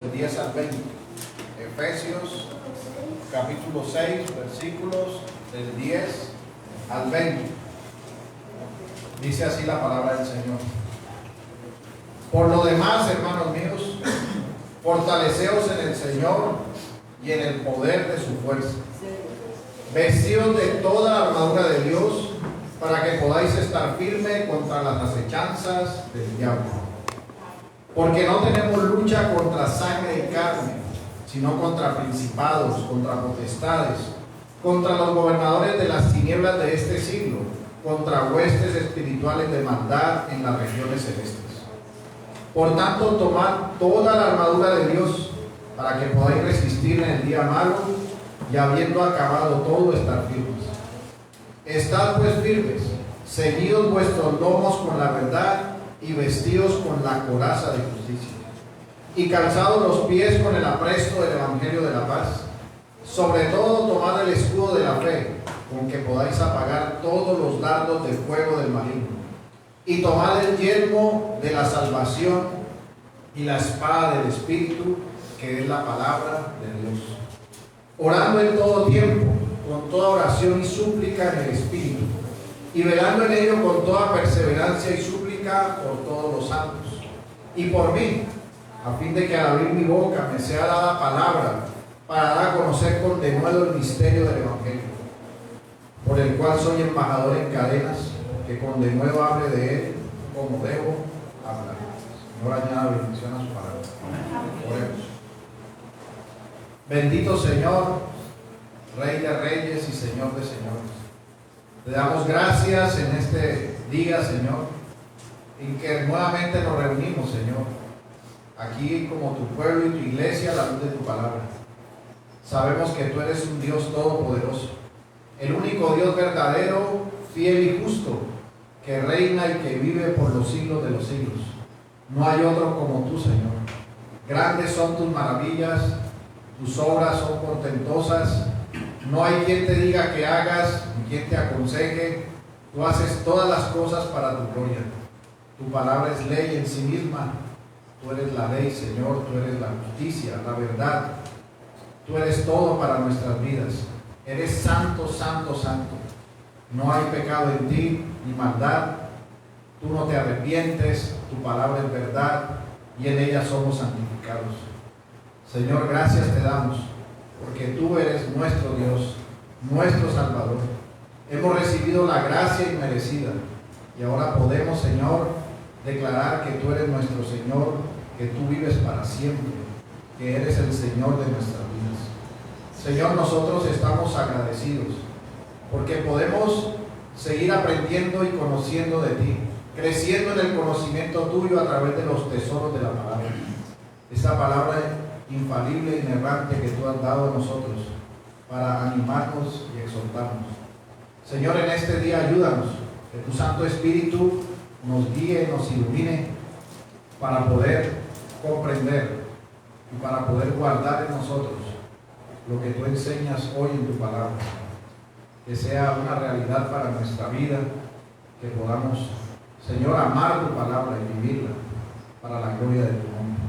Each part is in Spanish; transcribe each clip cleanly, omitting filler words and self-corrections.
10 al 20. Efesios capítulo 6, versículos del 10 al 20. Dice así la palabra del Señor. Por lo demás, hermanos míos, fortaleceos en el Señor y en el poder de su fuerza. Vestidos de toda la armadura de Dios, para que podáis estar firmes contra las acechanzas del diablo. Porque no tenemos lucha contra sangre y carne, sino contra principados, contra potestades, contra los gobernadores de las tinieblas de este siglo, contra huestes espirituales de maldad en las regiones celestes. Por tanto, tomad toda la armadura de Dios, para que podáis resistir en el día malo, y habiendo acabado todo, estar firmes. Estad pues firmes, ceñidos vuestros lomos con la verdad, y vestidos con la coraza de justicia, y calzados los pies con el apresto del evangelio de la paz. Sobre todo, tomad el escudo de la fe, con que podáis apagar todos los dardos del fuego del maligno, y tomad el yelmo de la salvación y la espada del Espíritu, que es la palabra de Dios, orando en todo tiempo, con toda oración y súplica en el Espíritu, y velando en ello con toda perseverancia y súplica por todos los santos, y por mí, a fin de que al abrir mi boca me sea dada palabra para dar a conocer con denuedo el misterio del Evangelio, por el cual soy embajador en cadenas, que con denuedo hable de él como debo hablar. Señor, añada bendición a su palabra. Oremos. Bendito Señor, Rey de reyes y Señor de señores, te damos gracias en este día, Señor, en que nuevamente nos reunimos, Señor, aquí como tu pueblo y tu iglesia a la luz de tu palabra. Sabemos que tú eres un Dios todopoderoso, el único Dios verdadero, fiel y justo, que reina y que vive por los siglos de los siglos. No hay otro como tú, Señor. Grandes son tus maravillas, tus obras son portentosas. No hay quien te diga que hagas, ni quien te aconseje. Tú haces todas las cosas para tu gloria. Tu palabra es ley en sí misma. Tú eres la ley, Señor. Tú eres la justicia, la verdad. Tú eres todo para nuestras vidas. Eres santo, santo, santo. No hay pecado en ti, ni maldad. Tú no te arrepientes. Tu palabra es verdad, y en ella somos santificados. Señor, gracias te damos, porque tú eres nuestro Dios, nuestro Salvador. Hemos recibido la gracia inmerecida, y ahora podemos, Señor, declarar que tú eres nuestro Señor, que tú vives para siempre, que eres el Señor de nuestras vidas. Señor, nosotros estamos agradecidos, porque podemos seguir aprendiendo y conociendo de ti, creciendo en el conocimiento tuyo a través de los tesoros de la palabra. Esta palabra infalible e inerrante que tú has dado a nosotros para animarnos y exhortarnos. Señor, en este día ayúdanos, que tu Santo Espíritu nos guíe, nos ilumine para poder comprender y para poder guardar en nosotros lo que tú enseñas hoy en tu palabra. Que sea una realidad para nuestra vida, que podamos, Señor, amar tu palabra y vivirla para la gloria de tu nombre.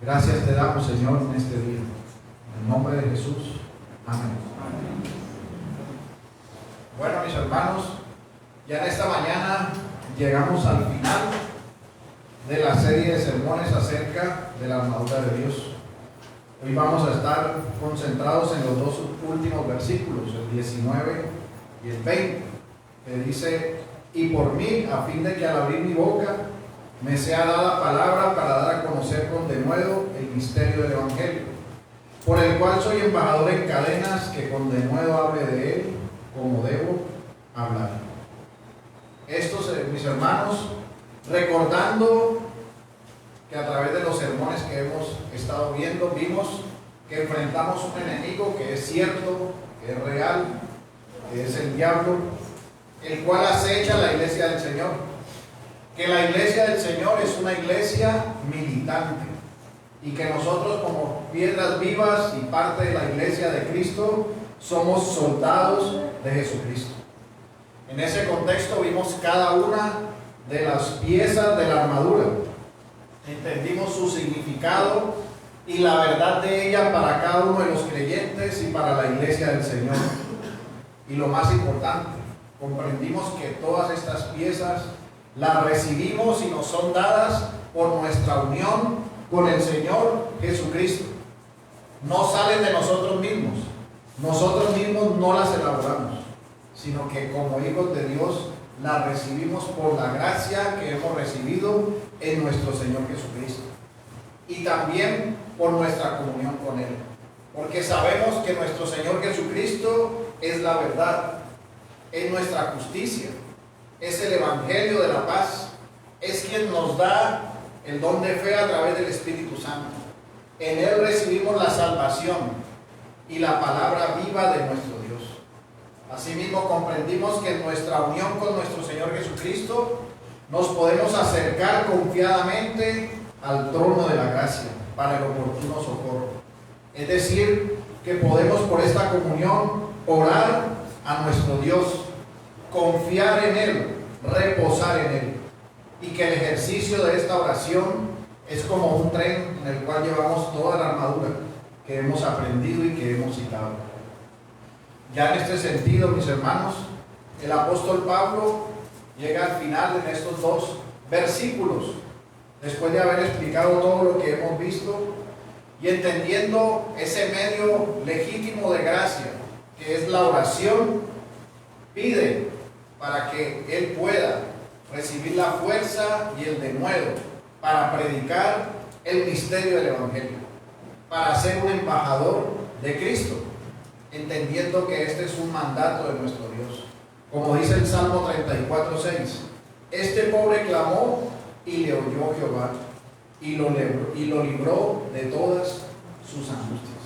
Gracias te damos, Señor, en este día. En el nombre de Jesús. Amén. Bueno, mis hermanos, ya en esta mañana llegamos al final de la serie de sermones acerca de la armadura de Dios. Hoy vamos a estar concentrados en los dos últimos versículos, el 19 y el 20, que dice: y por mí, a fin de que al abrir mi boca me sea dada palabra para dar a conocer con denuedo el misterio del Evangelio, por el cual soy embajador en cadenas, que con denuedo hable de él como debo hablar. Estos, mis hermanos, recordando que a través de los sermones que hemos estado viendo, vimos que enfrentamos un enemigo que es cierto, que es real, que es el diablo, el cual acecha la iglesia del Señor. Que la iglesia del Señor es una iglesia militante, y que nosotros, como piedras vivas y parte de la iglesia de Cristo, somos soldados de Jesucristo. En ese contexto vimos cada una de las piezas de la armadura, entendimos su significado y la verdad de ella para cada uno de los creyentes y para la iglesia del Señor. Y lo más importante, comprendimos que todas estas piezas las recibimos y nos son dadas por nuestra unión con el Señor Jesucristo. No salen de nosotros mismos no las elaboramos, sino que como hijos de Dios las recibimos por la gracia que hemos recibido en nuestro Señor Jesucristo, y también por nuestra comunión con Él, porque sabemos que nuestro Señor Jesucristo es la verdad, es nuestra justicia, es el Evangelio de la paz, es quien nos da el don de fe a través del Espíritu Santo. En Él recibimos la salvación y la palabra viva de nuestro Dios. Asimismo, comprendimos que en nuestra unión con nuestro Señor Jesucristo nos podemos acercar confiadamente al trono de la gracia para el oportuno socorro. Es decir, que podemos por esta comunión orar a nuestro Dios, confiar en Él, reposar en Él, y que el ejercicio de esta oración es como un tren en el cual llevamos toda la armadura que hemos aprendido y que hemos citado. Ya en este sentido, mis hermanos, el apóstol Pablo llega al final en estos 2 versículos, después de haber explicado todo lo que hemos visto y entendiendo ese medio legítimo de gracia, que es la oración, pide para que él pueda recibir la fuerza y el denuedo para predicar el misterio del Evangelio, para ser un embajador de Cristo, entendiendo que este es un mandato de nuestro Dios. Como dice el Salmo 34:6, este pobre clamó y le oyó Jehová, y lo libró de todas sus angustias.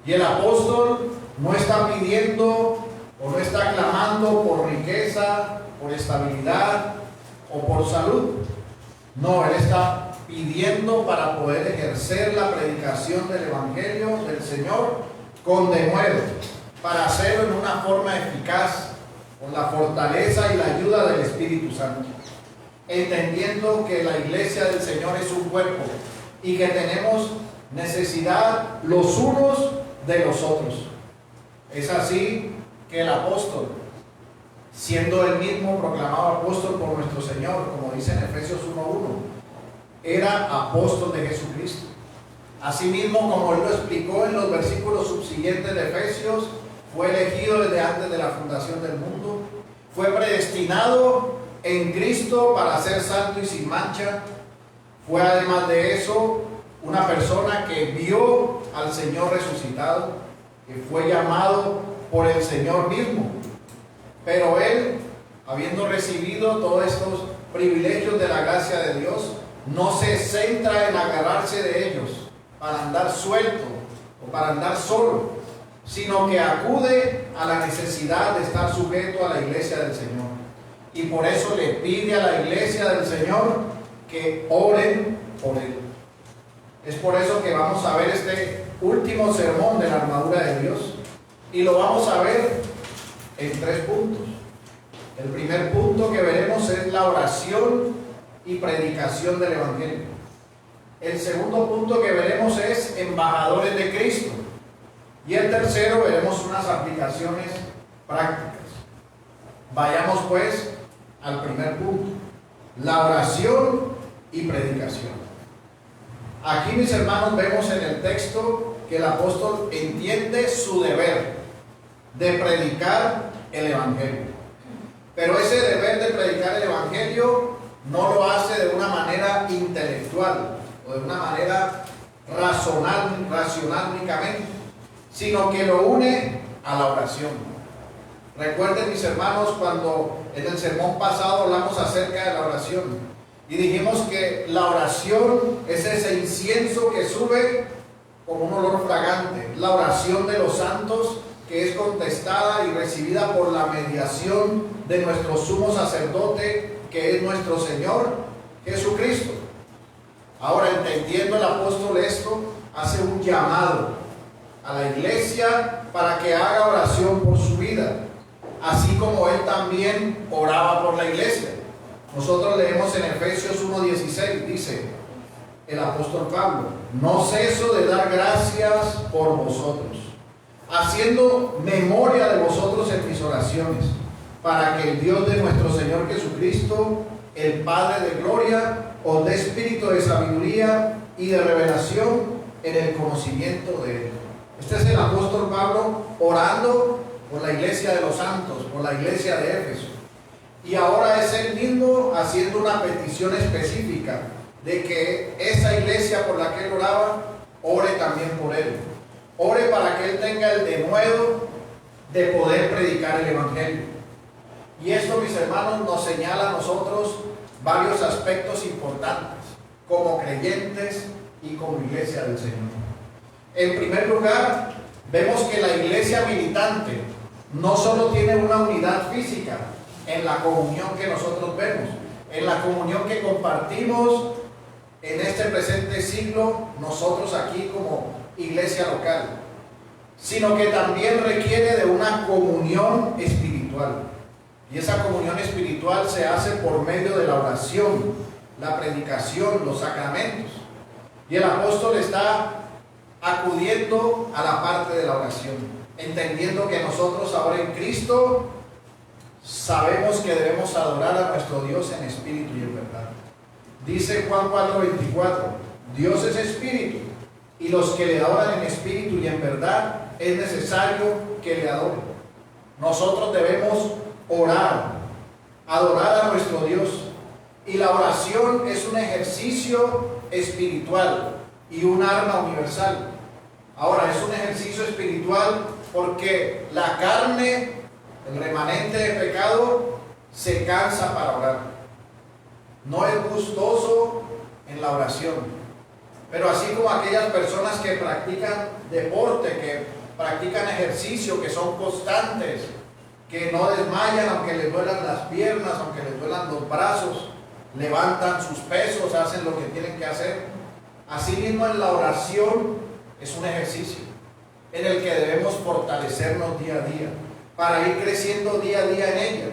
Y el apóstol no está pidiendo o no está clamando por riqueza, por estabilidad o por salud. No, él está pidiendo para poder ejercer la predicación del Evangelio del Señor con denuedo, para hacerlo en una forma eficaz, con la fortaleza y la ayuda del Espíritu Santo, entendiendo que la iglesia del Señor es un cuerpo y que tenemos necesidad los unos de los otros. Es así que el apóstol, siendo él mismo proclamado apóstol por nuestro Señor, como dice en Efesios 1:1, era apóstol de Jesucristo. Asimismo, como él lo explicó en los versículos subsiguientes de Efesios, fue elegido desde antes de la fundación del mundo, fue predestinado en Cristo para ser santo y sin mancha, fue además de eso una persona que vio al Señor resucitado, que fue llamado por el Señor mismo. Pero él, habiendo recibido todos estos privilegios de la gracia de Dios, no se centra en agarrarse de ellos para andar suelto o para andar solo, sino que acude a la necesidad de estar sujeto a la iglesia del Señor. Y por eso le pide a la iglesia del Señor que oren por él. Es por eso que vamos a ver este último sermón de la armadura de Dios, y lo vamos a ver en 3 puntos. El primer punto que veremos es la oración y predicación del Evangelio. El segundo punto que veremos es embajadores de Cristo. Y el tercero veremos unas aplicaciones prácticas. Vayamos pues al primer punto, la oración y predicación. Aquí, mis hermanos, vemos en el texto que el apóstol entiende su deber de predicar el Evangelio. Pero ese deber de predicar el Evangelio no lo hace de una manera intelectual o de una manera racional únicamente, sino que lo une a la oración. Recuerden, mis hermanos, cuando en el sermón pasado hablamos acerca de la oración y dijimos que la oración es ese incienso que sube como un olor fragante, la oración de los santos que es contestada y recibida por la mediación de nuestro sumo sacerdote, que es nuestro Señor Jesucristo. Ahora, entendiendo el apóstol esto, hace un llamado a la iglesia para que haga oración por su vida, así como él también oraba por la iglesia. Nosotros leemos en Efesios 1:16, dice: el apóstol Pablo: no ceso de dar gracias por vosotros, haciendo memoria de vosotros en mis oraciones, para que el Dios de nuestro Señor Jesucristo, el Padre de gloria, os dé espíritu de sabiduría y de revelación en el conocimiento de Él. Este es el apóstol Pablo orando por la iglesia de los santos, por la iglesia de Éfeso. Y ahora es él mismo haciendo una petición específica de que esa iglesia por la que él oraba, ore también por él. Ore para que él tenga el denuedo de poder predicar el Evangelio. Y esto, mis hermanos, nos señala a nosotros varios aspectos importantes como creyentes y como iglesia del Señor. En primer lugar, vemos que la iglesia militante no solo tiene una unidad física en la comunión que nosotros vemos, en la comunión que compartimos en este presente siglo nosotros aquí como iglesia local, sino que también requiere de una comunión espiritual. Y esa comunión espiritual se hace por medio de la oración, la predicación, los sacramentos. Y el apóstol está acudiendo a la parte de la oración, entendiendo que nosotros ahora en Cristo sabemos que debemos adorar a nuestro Dios en espíritu y en verdad. Dice Juan 4:24, Dios es espíritu, y los que le adoran en espíritu y en verdad es necesario que le adoren. Nosotros debemos orar, adorar a nuestro Dios, y la oración es un ejercicio espiritual y un arma universal. Ahora, es un ejercicio espiritual porque la carne, el remanente de pecado, se cansa para orar. No es gustoso en la oración. Pero así como aquellas personas que practican deporte, que practican ejercicio, que son constantes, que no desmayan aunque les duelan las piernas, aunque les duelan los brazos, levantan sus pesos, hacen lo que tienen que hacer. Asimismo, en la oración es un ejercicio en el que debemos fortalecernos día a día, para ir creciendo día a día en ella,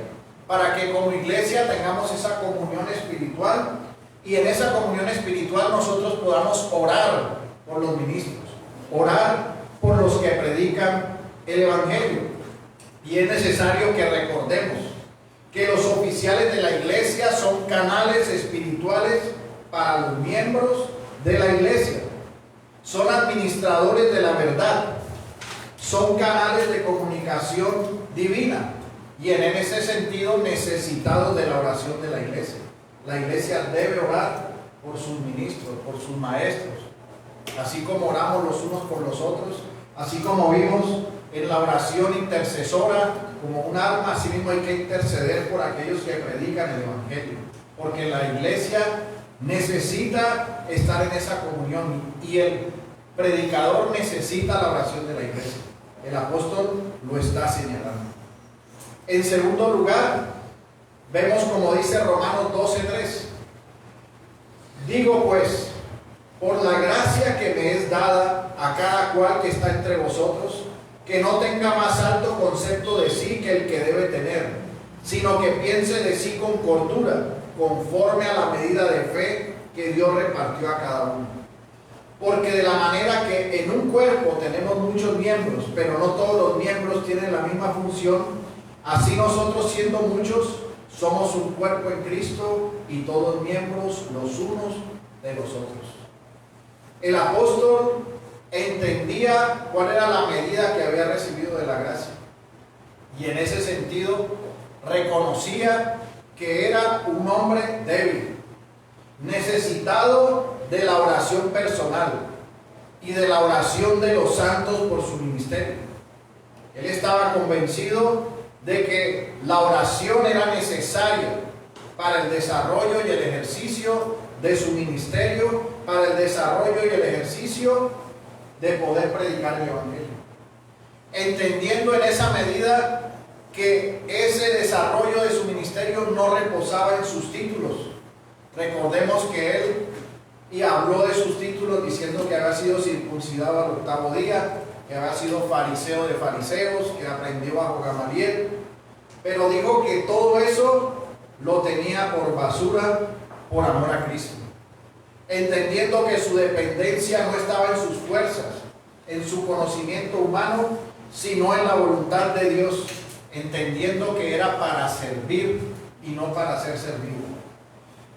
para que como iglesia tengamos esa comunión espiritual, y en esa comunión espiritual nosotros podamos orar por los ministros, orar por los que predican el Evangelio. Y es necesario que recordemos que los oficiales de la iglesia son canales espirituales para los miembros de la iglesia. Son administradores de la verdad, son canales de comunicación divina, y en ese sentido necesitados de la oración de la iglesia. La iglesia debe orar por sus ministros, por sus maestros, así como oramos los unos por los otros, así como vimos en la oración intercesora como un arma, así mismo hay que interceder por aquellos que predican el Evangelio, porque la iglesia necesita estar en esa comunión, y el predicador necesita la oración de la iglesia. El apóstol lo está señalando. En segundo lugar, vemos como dice Romanos 12:3, digo pues, por la gracia que me es dada a cada cual que está entre vosotros, que no tenga más alto concepto de sí que el que debe tener, sino que piense de sí con cordura, conforme a la medida de fe que Dios repartió a cada uno. Porque de la manera que en un cuerpo tenemos muchos miembros, pero no todos los miembros tienen la misma función, así nosotros, siendo muchos, somos un cuerpo en Cristo y todos miembros los unos de los otros. El apóstol entendía cuál era la medida que había recibido de la gracia, y en ese sentido reconocía que era un hombre débil, necesitado de la oración personal y de la oración de los santos por su ministerio. Él estaba convencido de que la oración era necesaria para el desarrollo y el ejercicio de su ministerio, para el desarrollo y el ejercicio de poder predicar el Evangelio, entendiendo en esa medida que ese desarrollo de su ministerio no reposaba en sus títulos. Recordemos que él habló de sus títulos diciendo que había sido circuncidado al 8º día, que había sido fariseo de fariseos, que aprendió bajo Gamaliel, pero dijo que todo eso lo tenía por basura por amor a Cristo. entendiendo que su dependencia no estaba en sus fuerzas, en su conocimiento humano, sino en la voluntad de Dios, entendiendo que era para servir y no para ser servido.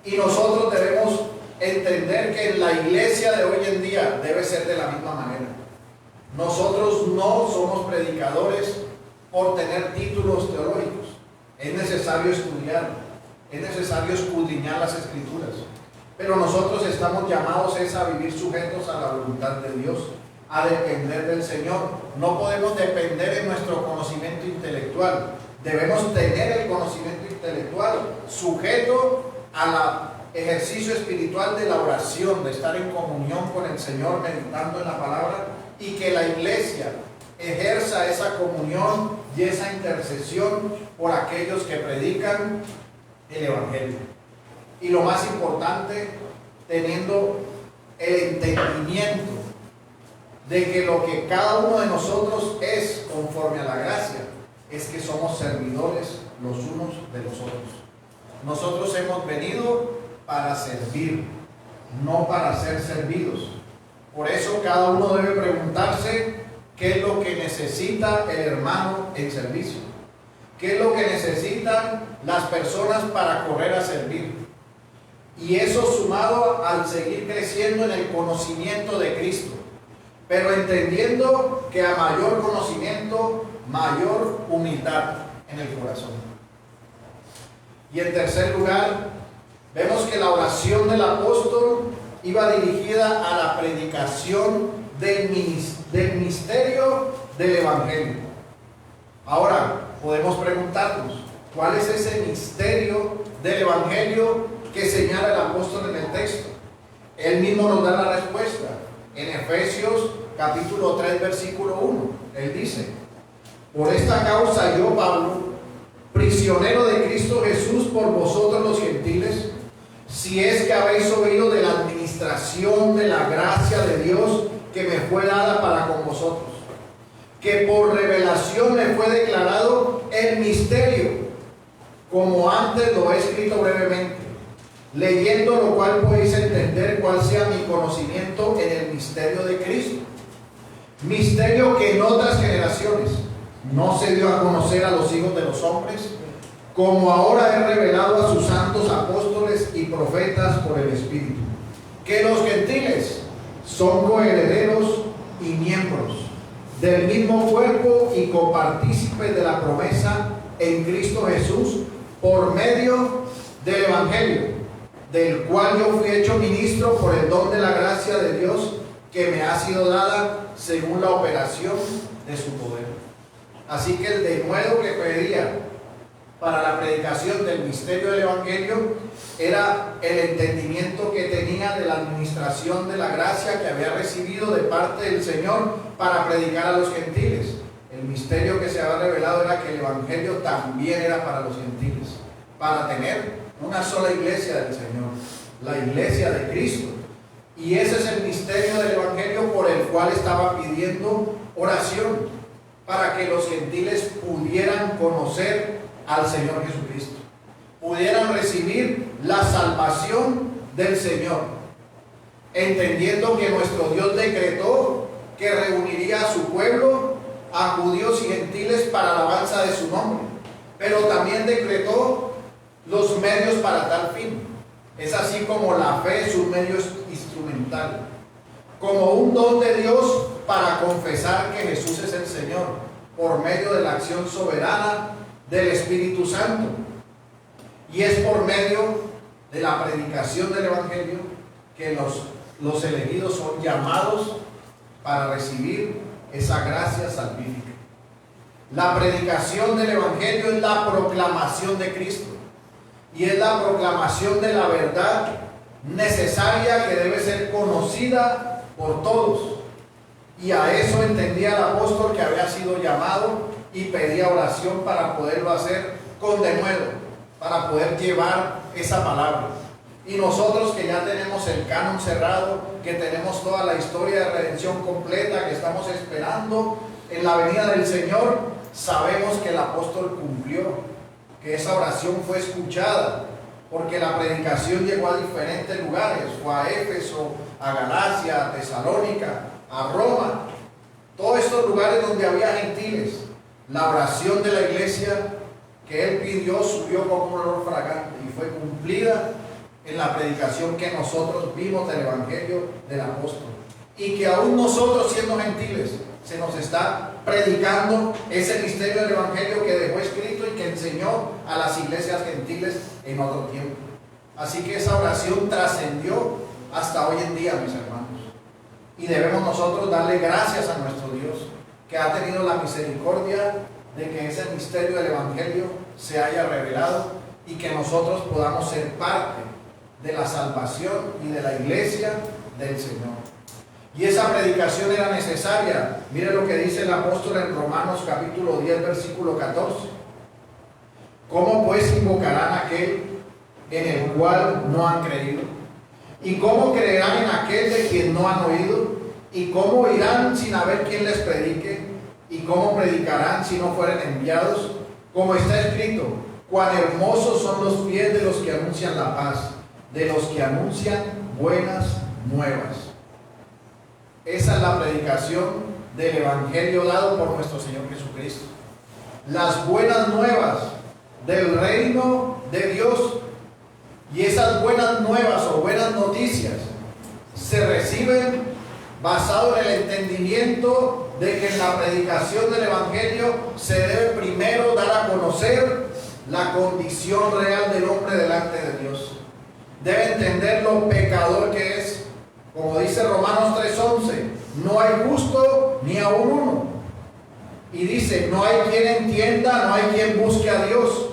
Y nosotros debemos entender que en la iglesia de hoy en día debe ser de la misma manera. Nosotros no somos predicadores por tener títulos teológicos. Es necesario estudiar, es necesario escudriñar las Escrituras. Pero nosotros estamos llamados a vivir sujetos a la voluntad de Dios, a depender del Señor. No podemos depender en nuestro conocimiento intelectual. Debemos tener el conocimiento intelectual sujeto al ejercicio espiritual de la oración, de estar en comunión con el Señor, meditando en la palabra, y que la iglesia ejerza esa comunión y esa intercesión por aquellos que predican el Evangelio. Y lo más importante, teniendo el entendimiento de que lo que cada uno de nosotros es conforme a la gracia, es que somos servidores los unos de los otros. Nosotros hemos venido para servir, no para ser servidos. Por eso cada uno debe preguntarse qué es lo que necesita el hermano en servicio, qué es lo que necesitan las personas para correr a servir. Y eso sumado al seguir creciendo en el conocimiento de Cristo, pero entendiendo que a mayor conocimiento, mayor humildad en el corazón. Y en tercer lugar, vemos que la oración del apóstol iba dirigida a la predicación del misterio del Evangelio. Ahora, podemos preguntarnos, ¿cuál es ese misterio del Evangelio que señala el apóstol en el texto? Él mismo nos da la respuesta. En Efesios capítulo 3, versículo 1, él dice: por esta causa yo, Pablo, prisionero de Cristo Jesús por vosotros los gentiles, si es que habéis oído de la administración de la gracia de Dios que me fue dada para con vosotros, que por revelación me fue declarado el misterio, como antes lo he escrito brevemente, leyendo lo cual podéis entender cuál sea mi conocimiento en el misterio de Cristo, misterio que en otras generaciones no se dio a conocer a los hijos de los hombres, como ahora he revelado a sus santos apóstoles y profetas por el Espíritu, que los gentiles son coherederos y miembros del mismo cuerpo y copartícipes de la promesa en Cristo Jesús por medio del Evangelio, del cual yo fui hecho ministro por el don de la gracia de Dios que me ha sido dada según la operación de su poder. Así que el denuedo que pedía para la predicación del misterio del Evangelio era el entendimiento que tenía de la administración de la gracia que había recibido de parte del Señor para predicar a los gentiles. El misterio que se había revelado era que el Evangelio también era para los gentiles, para tener una sola iglesia del Señor, la iglesia de Cristo. Y ese es el misterio del Evangelio por el cual estaba pidiendo oración, para que los gentiles pudieran conocer al Señor Jesucristo, pudieran recibir la salvación del Señor, entendiendo que nuestro Dios decretó que reuniría a su pueblo, a judíos y gentiles para la alabanza de su nombre, pero también decretó los medios para tal fin. Es así como la fe es un medio instrumental, como un don de Dios para confesar que Jesús es el Señor, por medio de la acción soberana del Espíritu Santo. Y es por medio de la predicación del Evangelio que los elegidos son llamados para recibir esa gracia salvífica. La predicación del Evangelio es la proclamación de Cristo y es la proclamación de la verdad necesaria que debe ser conocida por todos. Y a eso entendía el apóstol que había sido llamado y pedía oración para poderlo hacer con denuedo, para poder llevar esa palabra. Y nosotros que ya tenemos el canon cerrado, que tenemos toda la historia de redención completa, que estamos esperando en la venida del Señor, sabemos que el apóstol cumplió, que esa oración fue escuchada porque la predicación llegó a diferentes lugares, fue a Éfeso, a Galacia, a Tesalónica, a Roma, todos estos lugares donde había gentiles. La oración de la iglesia que él pidió subió como un olor fragante y fue cumplida en la predicación que nosotros vimos del Evangelio del apóstol, y que aún nosotros, siendo gentiles, se nos está predicando ese misterio del Evangelio que dejó escrito y que enseñó a las iglesias gentiles en otro tiempo. Así que esa oración trascendió hasta hoy en día, mis hermanos, y debemos nosotros darle gracias a nuestro Dios, que ha tenido la misericordia de que ese misterio del Evangelio se haya revelado y que nosotros podamos ser parte de la salvación y de la iglesia del Señor. Y esa predicación era necesaria. Mire lo que dice el apóstol en Romanos capítulo 10, versículo 14. ¿Cómo pues invocarán a aquel en el cual no han creído? ¿Y cómo creerán en aquel de quien no han oído? ¿Y cómo irán sin haber quien les predique? ¿Y cómo predicarán si no fueren enviados? Como está escrito: cuán hermosos son los pies de los que anuncian la paz, de los que anuncian buenas nuevas. Esa es la predicación del Evangelio dado por nuestro Señor Jesucristo. Las buenas nuevas del reino de Dios. Y esas buenas nuevas o buenas noticias se reciben basado en el entendimiento de que en la predicación del Evangelio se debe primero dar a conocer la condición real del hombre delante de Dios. Debe entender lo pecador que es. Como dice Romanos 3:11, no hay justo ni aun uno. Y dice, no hay quien entienda, no hay quien busque a Dios.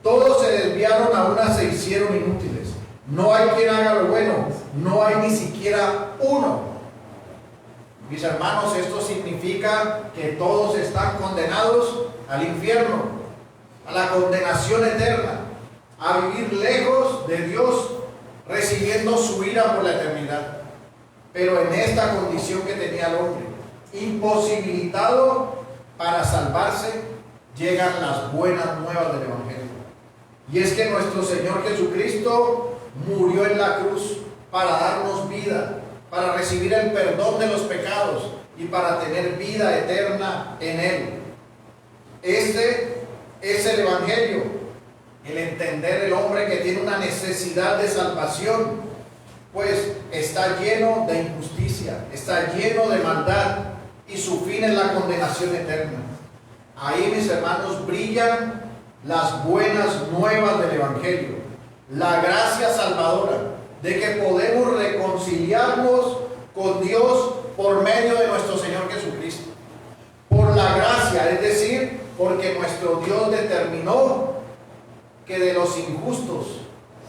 Todos se desviaron, a una se hicieron inútiles. No hay quien haga lo bueno, no hay ni siquiera uno. Mis hermanos, esto significa que todos están condenados al infierno, a la condenación eterna, a vivir lejos de Dios, recibiendo su ira por la eternidad. Pero en esta condición que tenía el hombre, imposibilitado para salvarse, llegan las buenas nuevas del Evangelio. Y es que nuestro Señor Jesucristo murió en la cruz para darnos vida, para recibir el perdón de los pecados y para tener vida eterna en Él. Este es el Evangelio, el entender el hombre que tiene una necesidad de salvación, pues está lleno de injusticia, está lleno de maldad y su fin es la condenación eterna. Ahí, mis hermanos, brillan las buenas nuevas del Evangelio, la gracia salvadora de que podemos reconciliarnos con Dios por medio de nuestro Señor Jesucristo. Por la gracia, es decir, porque nuestro Dios determinó que de los injustos,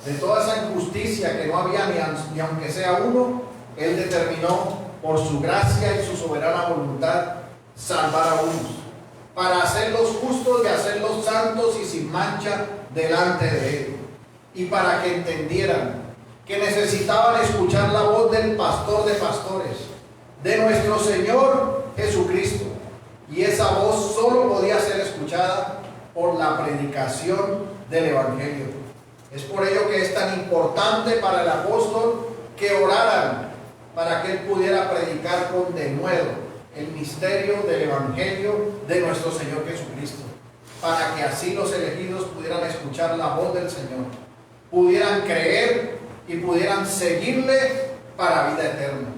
de toda esa injusticia que no había ni aunque sea uno, Él determinó por su gracia y su soberana voluntad salvar a unos, para hacerlos justos y hacerlos santos y sin mancha delante de Él, y para que entendieran que necesitaban escuchar la voz del pastor de pastores, de nuestro Señor Jesucristo, y esa voz solo podía ser escuchada por la predicación del Evangelio. Es por ello que es tan importante para el apóstol que oraran para que él pudiera predicar con denuedo el misterio del Evangelio de nuestro Señor Jesucristo, para que así los elegidos pudieran escuchar la voz del Señor, pudieran creer y pudieran seguirle para vida eterna.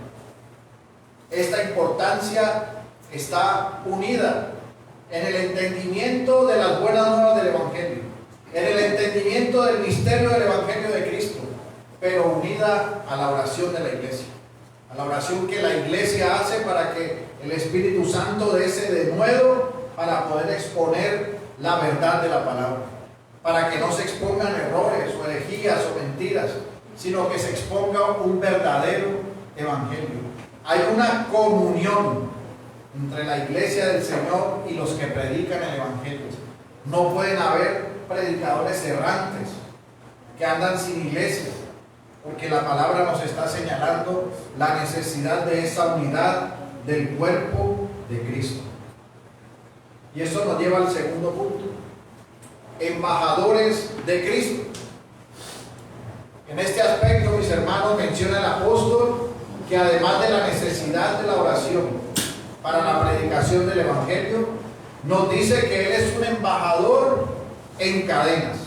Esta importancia está unida en el entendimiento de las buenas nuevas del Evangelio, en el entendimiento del misterio del Evangelio de Cristo, pero unida a la oración de la iglesia, a la oración que la iglesia hace para que el Espíritu Santo dé ese denuedo para poder exponer la verdad de la palabra, para que no se expongan errores o herejías o mentiras, sino que se exponga un verdadero evangelio. Hay una comunión entre la iglesia del Señor y los que predican el evangelio. No pueden haber predicadores errantes que andan sin iglesia, porque la palabra nos está señalando la necesidad de esa unidad del cuerpo de Cristo. Y eso nos lleva al segundo punto: embajadores de Cristo. En este aspecto, mis hermanos, menciona el apóstol que además de la necesidad de la oración para la predicación del Evangelio, nos dice que él es un embajador en cadenas.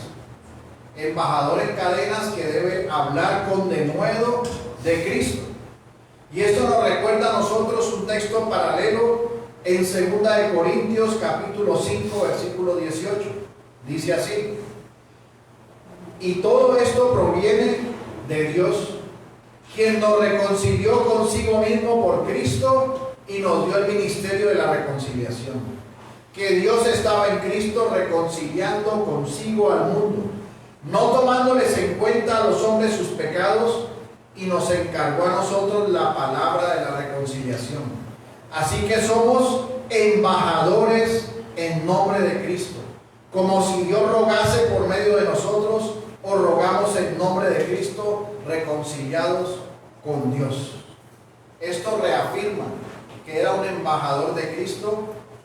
Embajador en cadenas que debe hablar con denuedo de Cristo. Y esto nos recuerda a nosotros un texto paralelo en 2 de Corintios capítulo 5 versículo 18. Dice así: y todo esto proviene de Dios, quien nos reconcilió consigo mismo por Cristo y nos dio el ministerio de la reconciliación. Que Dios estaba en Cristo reconciliando consigo al mundo, no tomándoles en cuenta a los hombres sus pecados, y nos encargó a nosotros la palabra de la reconciliación. Así que somos embajadores en nombre de Cristo, como si Dios rogase por medio de nosotros, o rogamos en nombre de Cristo, reconciliados con Dios. Esto reafirma que era un embajador de Cristo,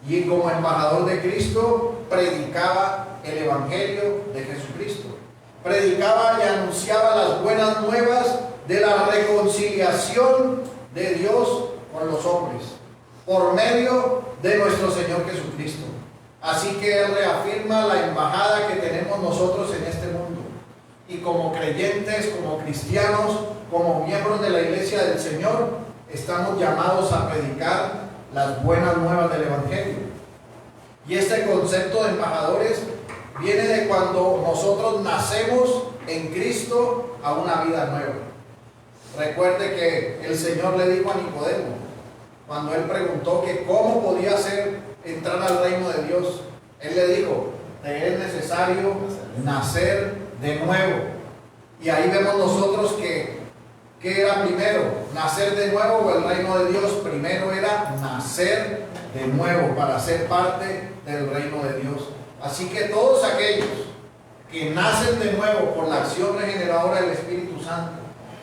y como embajador de Cristo predicaba el Evangelio de Jesucristo. Predicaba y anunciaba las buenas nuevas de la reconciliación de Dios con los hombres por medio de nuestro Señor Jesucristo. Así que él reafirma la embajada que tenemos nosotros en este mundo, y como creyentes, como cristianos, como miembros de la iglesia del Señor, estamos llamados a predicar las buenas nuevas del Evangelio. Y este concepto de embajadores viene de cuando nosotros nacemos en Cristo a una vida nueva. Recuerde que el Señor le dijo a Nicodemo, cuando él preguntó que cómo podía ser entrar al reino de Dios, él le dijo: te es necesario nacer de nuevo. Y ahí vemos nosotros que ¿qué era primero? ¿Nacer de nuevo o el reino de Dios? Primero era nacer de nuevo para ser parte del reino de Dios. Así que todos aquellos que nacen de nuevo por la acción regeneradora del Espíritu Santo,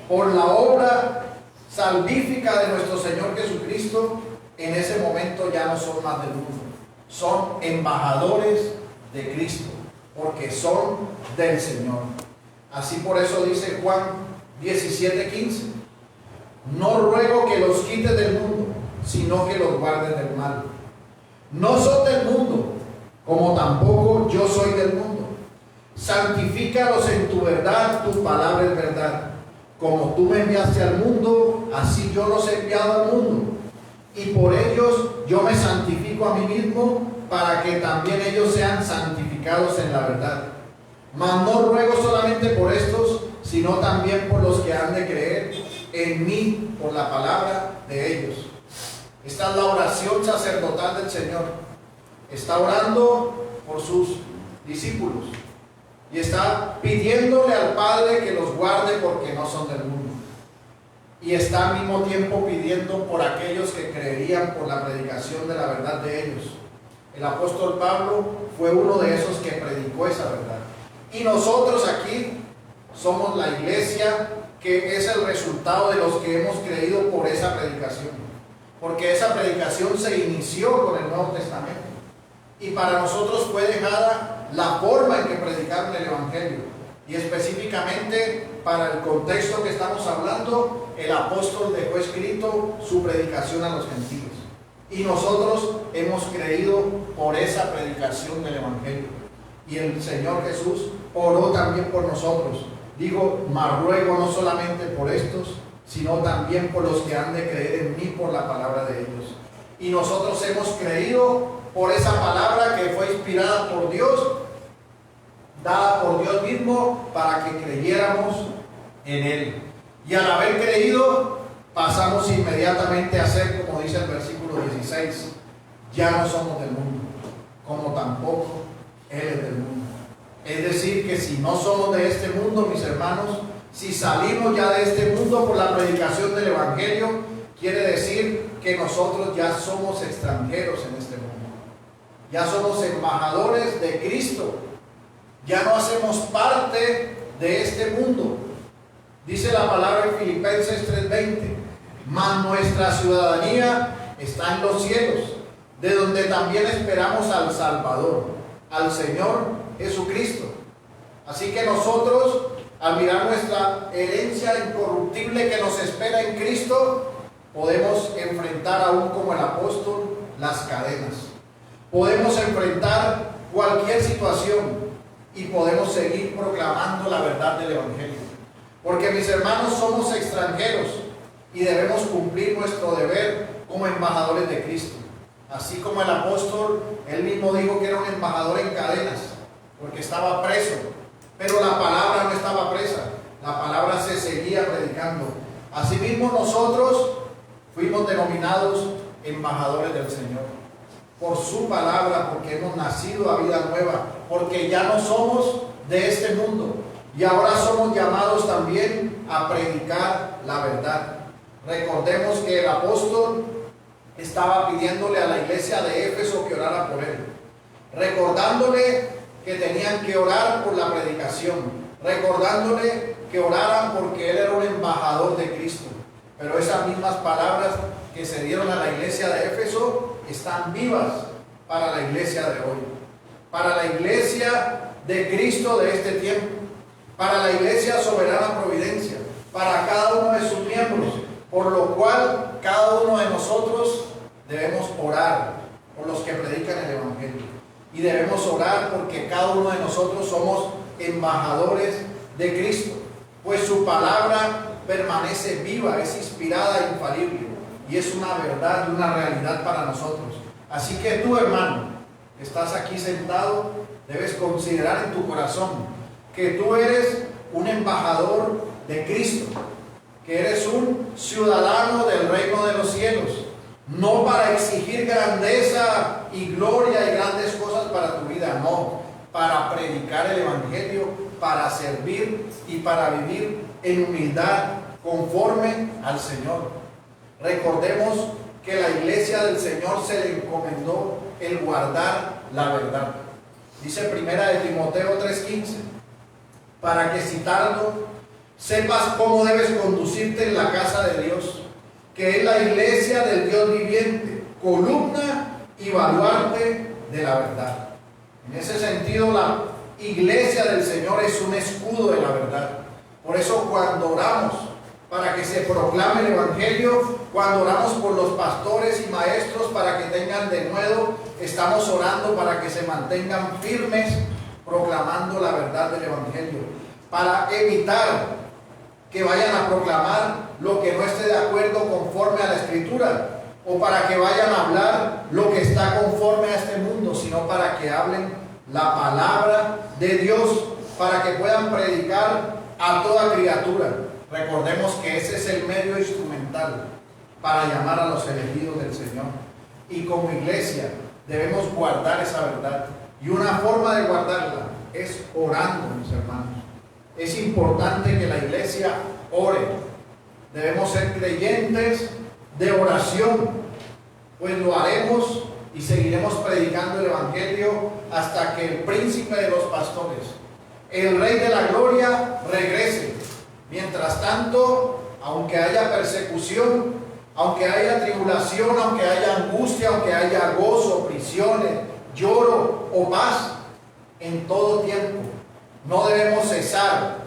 por la obra salvífica de nuestro Señor Jesucristo, en ese momento ya no son más del mundo. Son embajadores de Cristo, porque son del Señor. Así por eso dice Juan 17:15: no ruego que los quites del mundo, sino que los guardes del mal. No son del mundo, como tampoco yo soy del mundo. Santifícalos en tu verdad, tu palabra es verdad. Como tú me enviaste al mundo, así yo los he enviado al mundo. Y por ellos yo me santifico a mí mismo, para que también ellos sean santificados en la verdad. Mas no ruego solamente por estos, sino también por los que han de creer en mí por la palabra de ellos. Esta es la oración sacerdotal del Señor. Está orando por sus discípulos y está pidiéndole al Padre que los guarde porque no son del mundo. Y está al mismo tiempo pidiendo por aquellos que creerían por la predicación de la verdad de ellos. El apóstol Pablo fue uno de esos que predicó esa verdad. Y nosotros aquí somos la iglesia que es el resultado de los que hemos creído por esa predicación. Porque esa predicación se inició con el Nuevo Testamento. Y para nosotros fue dejada la forma en que predicaron el Evangelio. Y específicamente para el contexto que estamos hablando, el apóstol dejó escrito su predicación a los gentiles. Y nosotros hemos creído por esa predicación del Evangelio. Y el Señor Jesús oró también por nosotros. Digo, mas ruego no solamente por estos, sino también por los que han de creer en mí por la palabra de ellos. Y nosotros hemos creído por esa palabra que fue inspirada por Dios, dada por Dios mismo, para que creyéramos en Él. Y al haber creído, pasamos inmediatamente a ser, como dice el versículo 16, ya no somos del mundo, como tampoco Él es del mundo. Es decir, que si no somos de este mundo, mis hermanos, si salimos ya de este mundo por la predicación del Evangelio, quiere decir que nosotros ya somos extranjeros en este mundo. Ya somos embajadores de Cristo. Ya no hacemos parte de este mundo. Dice la palabra en Filipenses 3:20: mas nuestra ciudadanía está en los cielos, de donde también esperamos al Salvador, al Señor Jesucristo. Así que nosotros al mirar nuestra herencia incorruptible que nos espera en Cristo, podemos enfrentar aún como el apóstol las cadenas. Podemos enfrentar cualquier situación y podemos seguir proclamando la verdad del Evangelio. Porque, mis hermanos, somos extranjeros y debemos cumplir nuestro deber como embajadores de Cristo. Así como el apóstol, él mismo dijo que era un embajador en cadenas, porque estaba preso, pero la palabra no estaba presa, la palabra se seguía predicando. Asimismo, nosotros fuimos denominados embajadores del Señor, por su palabra, porque hemos nacido a vida nueva, porque ya no somos de este mundo, y ahora somos llamados también a predicar la verdad. Recordemos que el apóstol estaba pidiéndole a la iglesia de Éfeso que orara por él, recordándole que tenían que orar por la predicación, recordándole que oraran porque él era un embajador de Cristo. Pero esas mismas palabras que se dieron a la iglesia de Éfeso están vivas para la iglesia de hoy, para la iglesia de Cristo de este tiempo, para la iglesia soberana providencia, para cada uno de sus miembros, por lo cual cada uno de nosotros debemos orar por los que predican el Evangelio, y debemos orar porque cada uno de nosotros somos embajadores de Cristo, pues su palabra permanece viva, es inspirada e infalible, y es una verdad y una realidad para nosotros. Así que tú, hermano, que estás aquí sentado, debes considerar en tu corazón que tú eres un embajador de Cristo, que eres un ciudadano del reino de los cielos, no para exigir grandeza y gloria y grandes cosas para tu vida, no, para predicar el Evangelio, para servir y para vivir en humildad conforme al Señor. Recordemos que la iglesia del Señor se le encomendó el guardar la verdad. Dice primera de Timoteo 3:15, para que citando sepas cómo debes conducirte en la casa de Dios, que es la iglesia del Dios viviente, columna y baluarte de la verdad. En ese sentido, la iglesia del Señor es un escudo de la verdad. Por eso, cuando oramos para que se proclame el Evangelio, cuando oramos por los pastores y maestros para que tengan denuedo, estamos orando para que se mantengan firmes proclamando la verdad del Evangelio, para evitar que vayan a proclamar lo que no esté de acuerdo conforme a la Escritura, o para que vayan a hablar lo que está conforme a este mundo, sino para que hablen la palabra de Dios, para que puedan predicar a toda criatura. Recordemos que ese es el medio instrumental para llamar a los elegidos del Señor, y como iglesia debemos guardar esa verdad, y una forma de guardarla es orando, mis hermanos. Es importante que la iglesia ore. Debemos ser creyentes de oración, pues lo haremos y seguiremos predicando el Evangelio hasta que el príncipe de los pastores, el Rey de la Gloria, regrese. Mientras tanto, aunque haya persecución, aunque haya tribulación, aunque haya angustia, aunque haya gozo, prisiones, lloro o paz, en todo tiempo no debemos cesar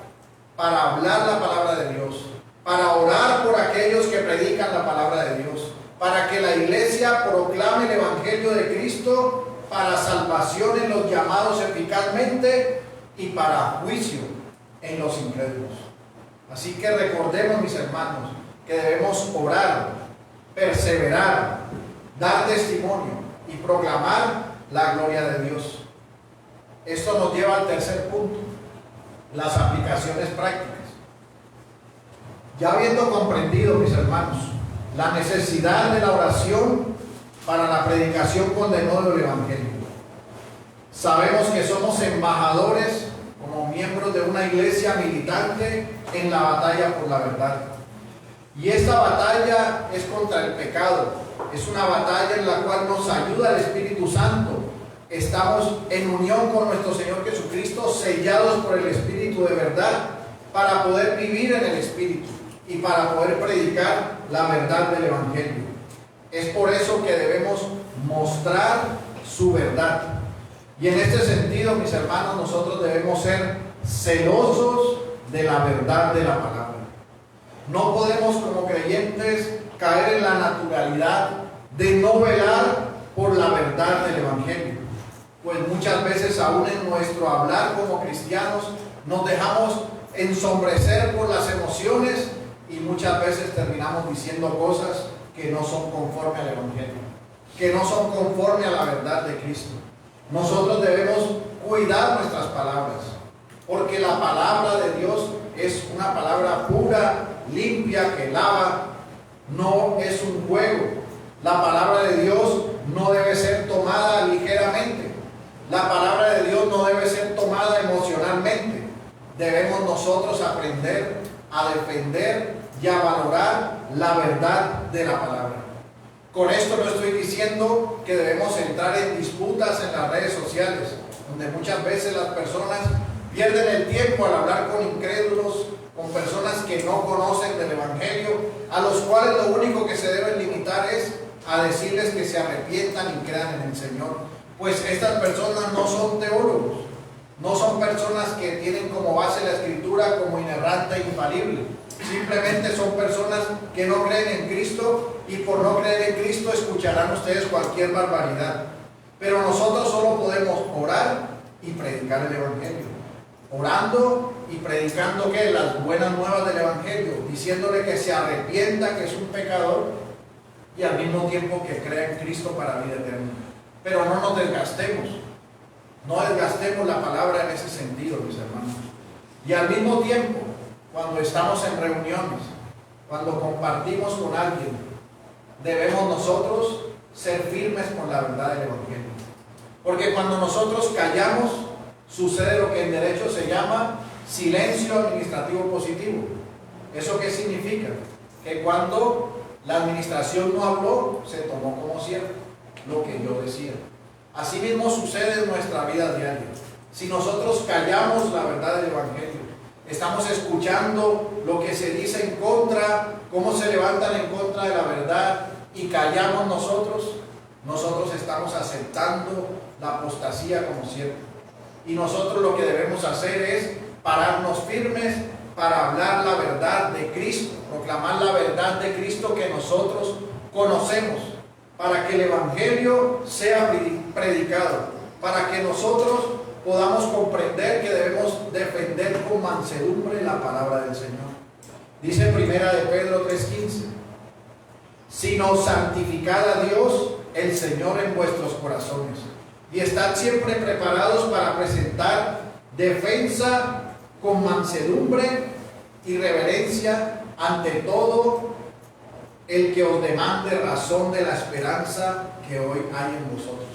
para hablar la palabra de Dios, para orar por aquellos que predican la palabra de Dios, para que la iglesia proclame el Evangelio de Cristo, para salvación en los llamados eficazmente y para juicio en los incrédulos. Así que recordemos, mis hermanos, que debemos orar, perseverar, dar testimonio y proclamar la gloria de Dios. Esto nos lleva al tercer punto, las aplicaciones prácticas. Ya habiendo comprendido, mis hermanos, la necesidad de la oración para la predicación con denuedo del Evangelio, sabemos que somos embajadores como miembros de una iglesia militante en la batalla por la verdad. Y esta batalla es contra el pecado, es una batalla en la cual nos ayuda el Espíritu Santo. Estamos en unión con nuestro Señor Jesucristo, sellados por el Espíritu de verdad, para poder vivir en el Espíritu y para poder predicar la verdad del Evangelio. Es por eso que debemos mostrar su verdad. Y en este sentido, mis hermanos, nosotros debemos ser celosos de la verdad de la palabra. No podemos como creyentes caer en la naturalidad de no velar por la verdad del Evangelio, pues muchas veces aún en nuestro hablar como cristianos nos dejamos ensombrecer por las emociones y muchas veces terminamos diciendo cosas que no son conforme al Evangelio, que no son conforme a la verdad de Cristo. Nosotros debemos cuidar nuestras palabras, porque la palabra de Dios es una palabra pura, limpia, que lava, no es un juego. La palabra de Dios no debe ser tomada ligeramente. La palabra de Dios no debe ser tomada emocionalmente. Debemos nosotros aprender a defender y a valorar la verdad de la palabra. Con esto no estoy diciendo que debemos entrar en disputas en las redes sociales, donde muchas veces las personas pierden el tiempo al hablar con incrédulos, con personas que no conocen del Evangelio, a los cuales lo único que se deben limitar es a decirles que se arrepientan y crean en el Señor. Pues estas personas no son teólogos, no son personas que tienen como base la Escritura como inerrante e infalible. Simplemente son personas que no creen en Cristo, y por no creer en Cristo escucharán ustedes cualquier barbaridad. Pero nosotros solo podemos orar y predicar el Evangelio. Orando y predicando que las buenas nuevas del Evangelio, diciéndole que se arrepienta, que es un pecador, y al mismo tiempo que crea en Cristo para vida eterna. Pero no nos desgastemos, no desgastemos la palabra en ese sentido, mis hermanos. Y al mismo tiempo, cuando estamos en reuniones, cuando compartimos con alguien, debemos nosotros ser firmes con la verdad del Evangelio. Porque cuando nosotros callamos, sucede lo que en derecho se llama silencio administrativo positivo. ¿Eso qué significa? Que cuando la administración no habló, se tomó como cierto lo que yo decía. Así mismo sucede en nuestra vida diaria. Si nosotros callamos la verdad del Evangelio, estamos escuchando lo que se dice en contra, cómo se levantan en contra de la verdad, y callamos nosotros estamos aceptando la apostasía como cierto. Y nosotros lo que debemos hacer es pararnos firmes para hablar la verdad de Cristo, proclamar la verdad de Cristo que nosotros conocemos, para que el Evangelio sea predicado, para que nosotros podamos comprender que debemos defender con mansedumbre la palabra del Señor. Dice primera de Pedro 3:15, sino santificad a Dios el Señor en vuestros corazones, y estad siempre preparados para presentar defensa con mansedumbre y reverencia ante todo el que os demande razón de la esperanza que hoy hay en vosotros.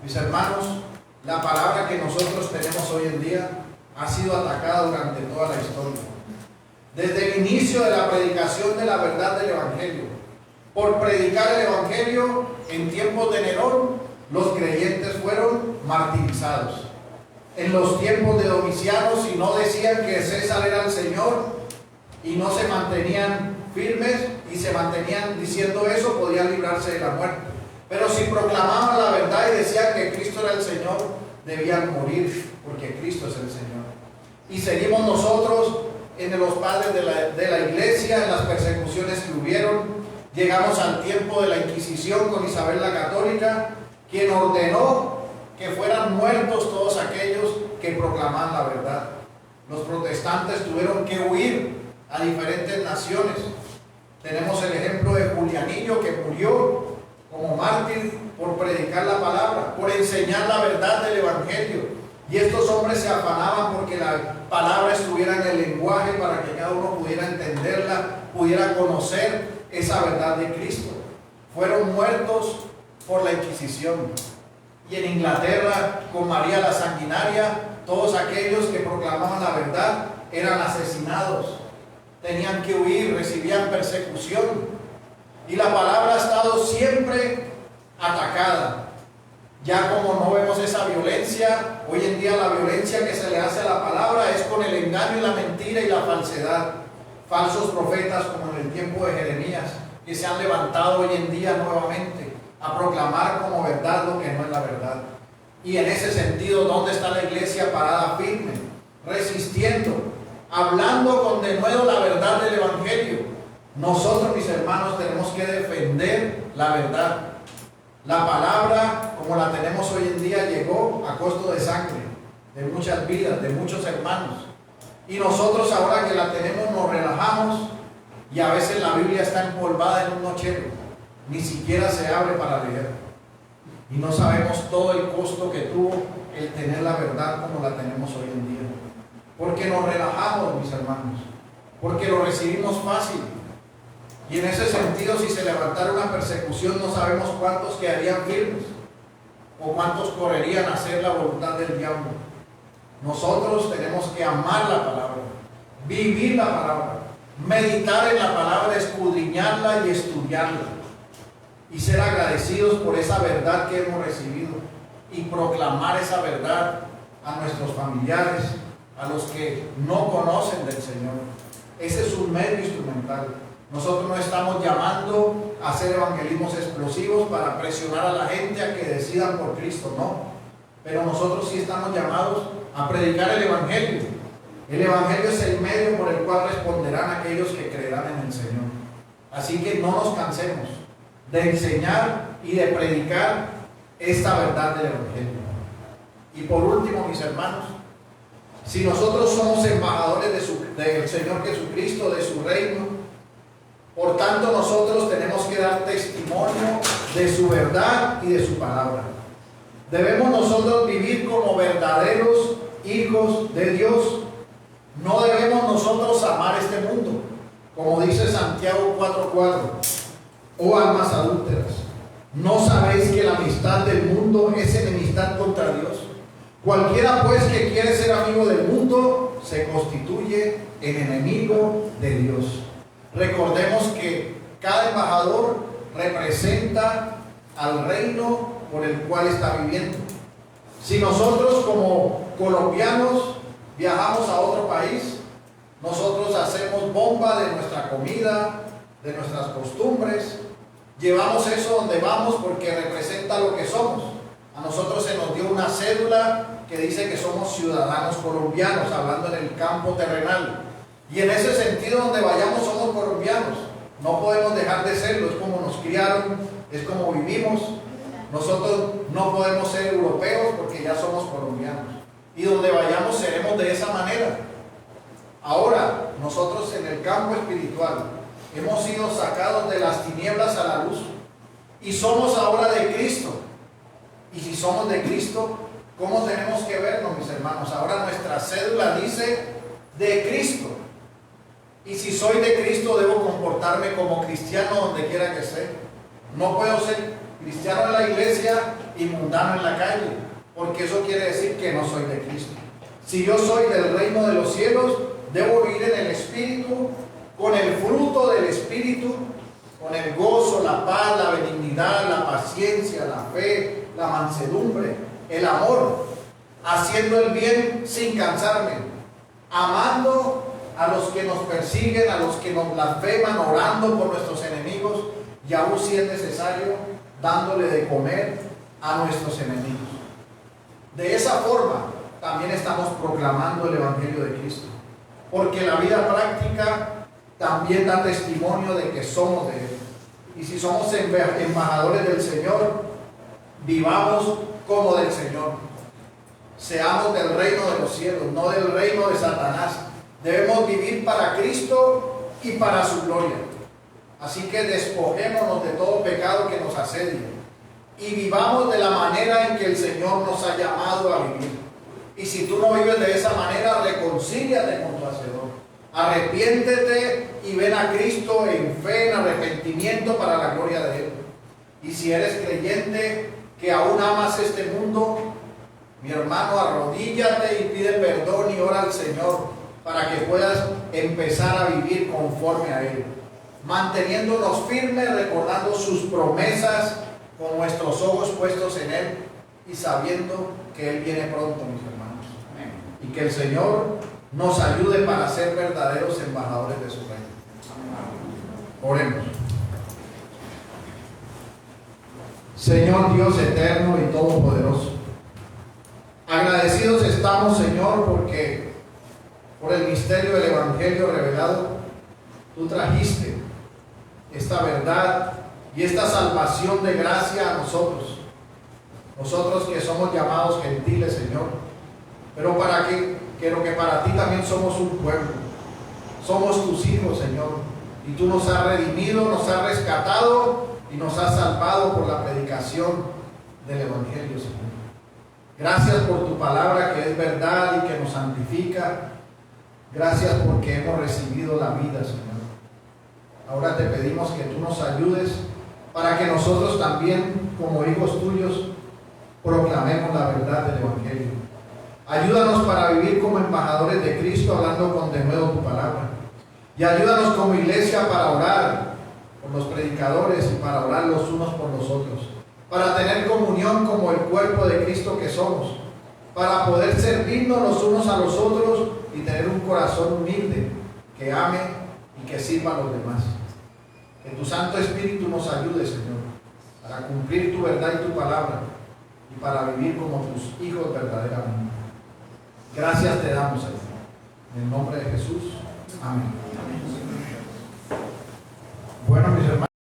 Mis hermanos, la palabra que nosotros tenemos hoy en día ha sido atacada durante toda la historia. Desde el inicio de la predicación de la verdad del Evangelio, por predicar el Evangelio en tiempos de Nerón, los creyentes fueron martirizados. En los tiempos de Domiciano, si no decían que César era el Señor y no se mantenían firmes y se mantenían diciendo eso, podían librarse de la muerte. Pero si proclamaban la verdad y decían que Cristo era el Señor, debían morir, porque Cristo es el Señor. Y seguimos nosotros en los padres de la iglesia, en las persecuciones que hubieron. Llegamos al tiempo de la Inquisición con Isabel la Católica, quien ordenó que fueran muertos todos aquellos que proclamaban la verdad. Los protestantes tuvieron que huir a diferentes naciones. Tenemos el ejemplo de Julianillo, que murió como mártir por predicar la palabra, por enseñar la verdad del Evangelio. Y estos hombres se afanaban porque la palabra estuviera en el lenguaje para que cada uno pudiera entenderla, pudiera conocer esa verdad de Cristo. Fueron muertos por la Inquisición. Y en Inglaterra, con María la Sanguinaria, todos aquellos que proclamaban la verdad eran asesinados, tenían que huir, recibían persecución. Y la palabra ha estado siempre atacada. Ya como no vemos esa violencia, hoy en día la violencia que se le hace a la palabra es con el engaño y la mentira y la falsedad. Falsos profetas como en el tiempo de Jeremías, que se han levantado hoy en día nuevamente a proclamar como verdad lo que no es la verdad. Y en ese sentido, ¿dónde está la iglesia parada firme, resistiendo hablando con denuedo la verdad del Evangelio. Nosotros, mis hermanos, tenemos que defender la verdad. La palabra, como la tenemos hoy en día, llegó a costo de sangre, de muchas vidas, de muchos hermanos. Y nosotros ahora que la tenemos nos relajamos y a veces la Biblia está empolvada en un nochero. Ni siquiera se abre para leer. Y no sabemos todo el costo que tuvo el tener la verdad como la tenemos hoy en día. Porque nos relajamos, mis hermanos. Porque lo recibimos fácil. Y en ese sentido, si se levantara una persecución, no sabemos cuántos quedarían firmes o cuántos correrían a hacer la voluntad del diablo. Nosotros tenemos que amar la palabra, vivir la palabra, meditar en la palabra, escudriñarla y estudiarla, y ser agradecidos por esa verdad que hemos recibido y proclamar esa verdad a nuestros familiares, a los que no conocen del Señor. Ese es un medio instrumental. Nosotros no estamos llamando a hacer evangelismos explosivos para presionar a la gente a que decidan por Cristo, no. Pero nosotros sí estamos llamados a predicar el Evangelio. El Evangelio es el medio por el cual responderán aquellos que creerán en el Señor. Así que no nos cansemos de enseñar y de predicar esta verdad del Evangelio. Y por último, mis hermanos, si nosotros somos embajadores del Señor Jesucristo, de su reino, por tanto nosotros tenemos que dar testimonio de su verdad y de su palabra. Debemos nosotros vivir como verdaderos hijos de Dios. No debemos nosotros amar este mundo, como dice Santiago 4:4. Oh almas adúlteras, ¿no sabéis que la amistad del mundo es enemistad contra Dios? Cualquiera pues que quiere ser amigo del mundo se constituye en enemigo de Dios. Recordemos que cada embajador representa al reino por el cual está viviendo. Si nosotros como colombianos viajamos a otro país, nosotros hacemos bomba de nuestra comida, de nuestras costumbres, llevamos eso donde vamos porque representa lo que somos. A nosotros se nos dio una cédula que dice que somos ciudadanos colombianos, hablando en el campo terrenal. Y en ese sentido, donde vayamos somos colombianos. No podemos dejar de serlo, es como nos criaron, es como vivimos. Nosotros no podemos ser europeos porque ya somos colombianos. Y donde vayamos seremos de esa manera. Ahora, nosotros en el campo espiritual hemos sido sacados de las tinieblas a la luz. Y somos ahora de Cristo. Y si somos de Cristo, ¿cómo tenemos que vernos, mis hermanos? Ahora nuestra cédula dice de Cristo. Y si soy de Cristo, debo comportarme como cristiano donde quiera que esté. No puedo ser cristiano en la iglesia y mundano en la calle, porque eso quiere decir que no soy de Cristo. Si yo soy del reino de los cielos, debo vivir en el Espíritu, con el fruto del Espíritu, con el gozo, la paz, la benignidad, la paciencia, la fe, la mansedumbre, el amor, haciendo el bien sin cansarme, amando a los que nos persiguen, a los que nos blasfeman, orando por nuestros enemigos y aún si es necesario, dándole de comer a nuestros enemigos. De esa forma también estamos proclamando el Evangelio de Cristo, porque la vida práctica también da testimonio de que somos de Él. Y si somos embajadores del Señor, vivamos como del Señor. Seamos del reino de los cielos, no del reino de Satanás. Debemos vivir para Cristo y para su gloria. Así que despojémonos de todo pecado que nos asedia y vivamos de la manera en que el Señor nos ha llamado a vivir. Y si tú no vives de esa manera, reconcíliate con tu Hacedor. Arrepiéntete y ven a Cristo en fe, en arrepentimiento para la gloria de Él. Y si eres creyente que aún amas este mundo, mi hermano, arrodíllate y pide perdón y ora al Señor para que puedas empezar a vivir conforme a Él, manteniéndonos firmes, recordando sus promesas, con nuestros ojos puestos en Él y sabiendo que Él viene pronto, mis hermanos. Amén. Y que el Señor nos ayude para ser verdaderos embajadores de su reino. Oremos. Señor Dios eterno y todopoderoso, agradecidos estamos, Señor, porque por el misterio del Evangelio revelado, tú trajiste esta verdad y esta salvación de gracia a nosotros. Nosotros que somos llamados gentiles, Señor, pero para que para ti también somos un pueblo. Somos tus hijos, Señor, y tú nos has redimido, nos has rescatado y nos has salvado por la predicación del Evangelio, Señor. Gracias por tu palabra que es verdad y que nos santifica. Gracias porque hemos recibido la vida, Señor. Ahora te pedimos que tú nos ayudes para que nosotros también, como hijos tuyos, proclamemos la verdad del Evangelio. Ayúdanos para vivir como embajadores de Cristo, hablando con denuedo tu palabra. Y ayúdanos como iglesia para orar por los predicadores y para orar los unos por los otros. Para tener comunión como el cuerpo de Cristo que somos. Para poder servirnos los unos a los otros y tener un corazón humilde que ame y que sirva a los demás. Que tu Santo Espíritu nos ayude, Señor, para cumplir tu verdad y tu palabra y para vivir como tus hijos verdaderamente. Gracias te damos, Señor. En el nombre de Jesús. Amén.